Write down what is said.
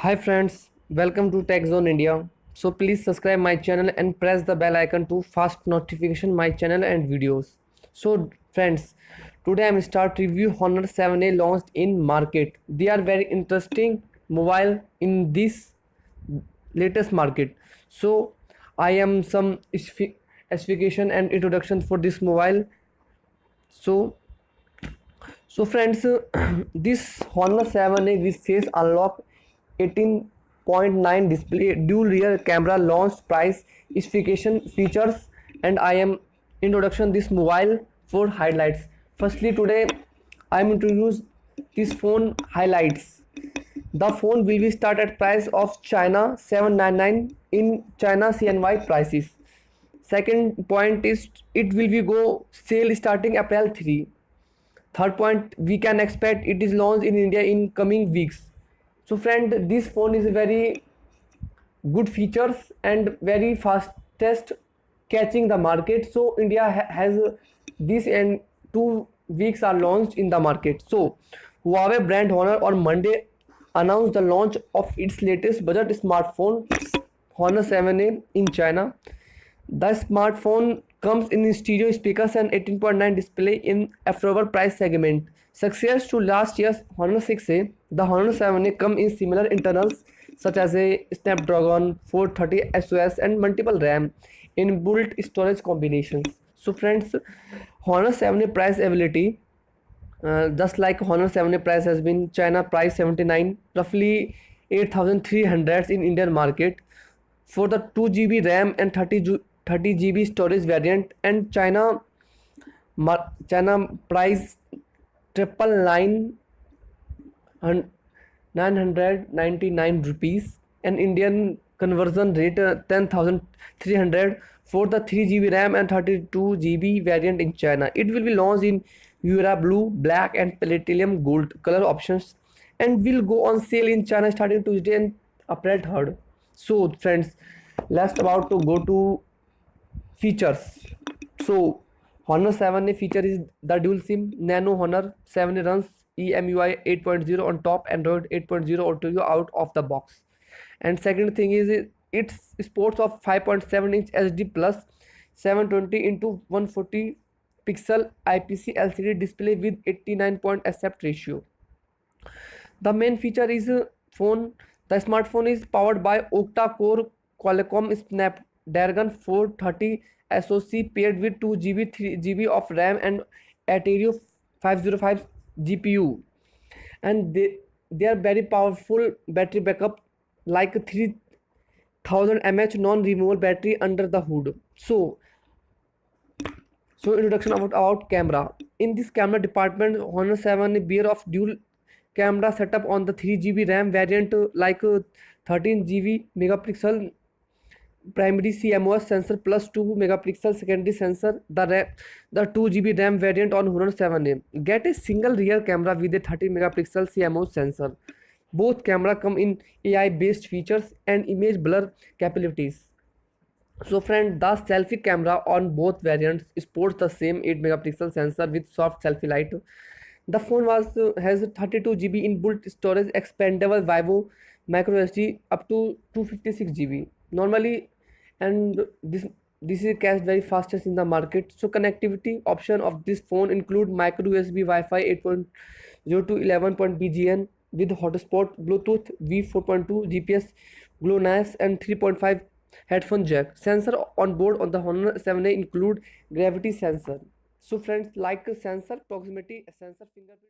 Hi friends, welcome to Tech Zone India. So please subscribe my channel and press the bell icon to fast notification my channel and videos. So friends, today I'm start review Honor 7A launched in market. They are very interesting mobile in this latest market. So I am some specification and introduction for this mobile. So friends, this Honor 7A with face unlock 18.9 display, dual rear camera, launch price, specification, features, and I am introduction this mobile for highlights. Firstly, today I am introduce this phone highlights. The phone will be start at price of China 799 in China CNY prices. Second point is it will be go sale starting April 3. Third point, we can expect it is launched in India in coming weeks. So friend, this phone is very good features and very fastest catching the market. So India has this, and 2 weeks are launched in the market. So Huawei brand Honor on Monday announced the launch of its latest budget smartphone Honor 7A in China. The smartphone comes in stereo speakers and 18.9 display in affordable price segment. Success to last year's Honor 6A, the Honor 7A come in similar internals such as a Snapdragon 430 SOS and multiple RAM inbuilt storage combinations. So friends, Honor 7A price ability, just like Honor 7A price has been China price 79, roughly 8,300 in Indian market for the 2 GB RAM and 30 GB storage variant, and China price triple nine 999 rupees, and Indian conversion rate 10,300 for the 3 GB RAM and 32 GB variant in China. It will be launched in Eura Blue, Black and Platinum Gold color options and will go on sale in China starting Tuesday and April 3rd. So friends, let's about to go to features. So Honor 7A feature is the dual SIM Nano Honor 7A runs EMUI 8.0 on top Android 8.0 Auto out of the box. And second thing is it's sports of 5.7-inch HD plus 720 into 140 pixel IPS LCD display with 89 point aspect ratio. The main feature is phone. The smartphone is powered by octa-core Qualcomm Snapdragon 430 SoC paired with 2 GB, 3 GB of RAM and Atrio 505 GPU. And they are very powerful battery backup, like 3000 mAh non-removable battery under the hood. So introduction about camera. In this camera department, Honor 7 bear of dual camera setup on the 3 GB RAM variant, like 13 GB megapixel primary CMOS sensor plus 2 megapixel secondary sensor. The 2 GB RAM variant on Honor 7A get a single rear camera with a 30 megapixel CMOS sensor. Both camera come in AI based features and image blur capabilities. So friend, the selfie camera on both variants sports the same 8 megapixel sensor with soft selfie light. The phone has 32 GB inbuilt storage, expandable Vivo microSD up to 256 GB normally, and this is cached very fastest in the market. So connectivity option of this phone include micro USB Wi-Fi 8.0 to 11.BGN with hotspot, Bluetooth V4.2, GPS, GLONASS and 3.5 headphone jack. Sensor on board on the Honor 7A include gravity sensor. So friends, like sensor proximity sensor, fingerprint